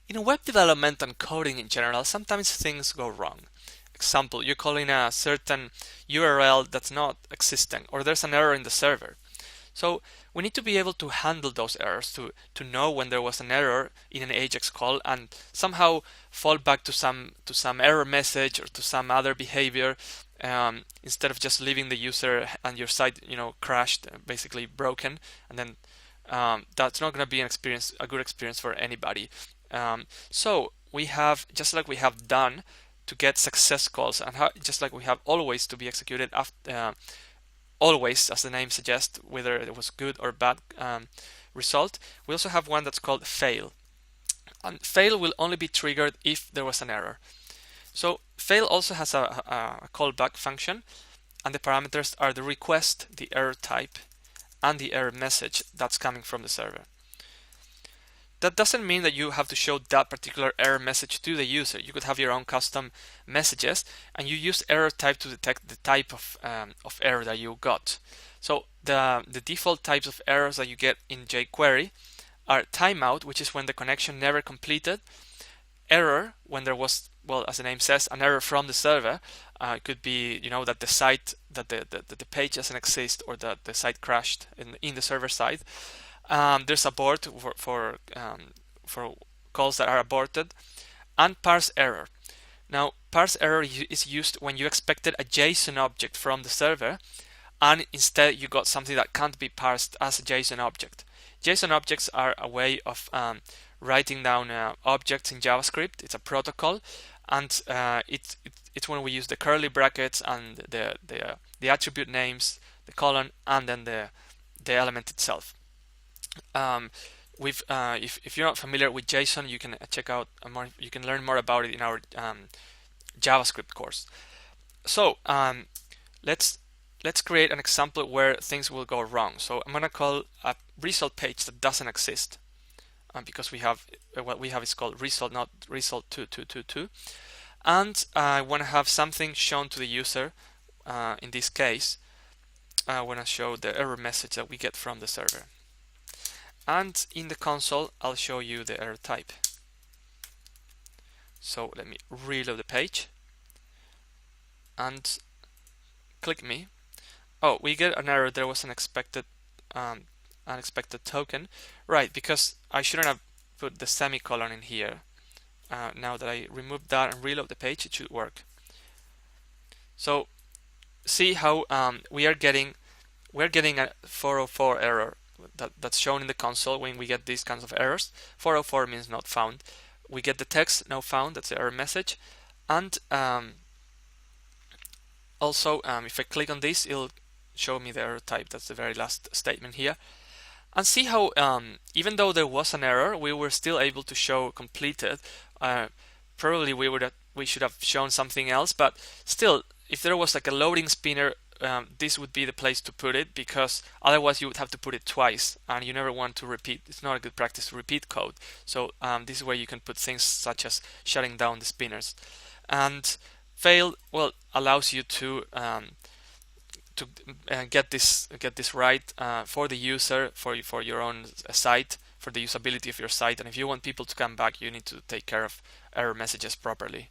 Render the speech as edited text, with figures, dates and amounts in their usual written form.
In web development and coding in general, sometimes things go wrong. Example, you're calling a certain URL that's not existing, or there's an error in the server. So we need to be able to handle those errors, to know when there was an error in an Ajax call and somehow fall back to some error message or to some other behavior, instead of just leaving the user and your site crashed, basically broken, and then that's not going to be a good experience for anybody. So we have, just like we have done to get success calls, and just like we have always to be executed after, always, as the name suggests, whether it was good or bad result. We also have one that's called fail, and fail will only be triggered if there was an error. So fail also has a callback function, and the parameters are the request, the error type, and the error message that's coming from the server. That doesn't mean that you have to show that particular error message to the user. You could have your own custom messages, and you use error type to detect the type of error that you got. So the default types of errors that you get in jQuery are timeout, which is when the connection never completed; error, when there was, well, as the name says, an error from the server. It could be, that the site, that the page doesn't exist, or that the site crashed in the server side. There's abort for calls that are aborted, and parse error. Now, parse error is used when you expected a JSON object from the server, and instead you got something that can't be parsed as a JSON object. JSON objects are a way of writing down objects in JavaScript. It's a protocol, and it's when we use the curly brackets and the attribute names, the colon, and then the element itself. If you're not familiar with JSON, you can check out you can learn more about it in our JavaScript course. So let's create an example where things will go wrong. So I'm gonna call a result page that doesn't exist, because we have what we have is called result, not result 2222, and I want to have something shown to the user. In this case, I want to show the error message that we get from the server. And in the console, I'll show you the error type. So let me reload the page and click me. Oh, we get an error. There was an unexpected token, right? Because I shouldn't have put the semicolon in here. Now that I removed that and reload the page, it should work. So see how we're getting a 404 error that's shown in the console when we get these kinds of errors. 404 means not found. We get the text no found, that's the error message, and also if I click on this, it'll show me the error type. That's the very last statement here. And see how even though there was an error, we were still able to show completed. Probably we should have shown something else, but still, if there was like a loading spinner, this would be the place to put it, because otherwise you would have to put it twice, and you never want to repeat. It's not a good practice to repeat code. So this is where you can put things such as shutting down the spinners. And fail, well, allows you to get this right for the user, for your own site, for the usability of your site. And if you want people to come back, you need to take care of error messages properly.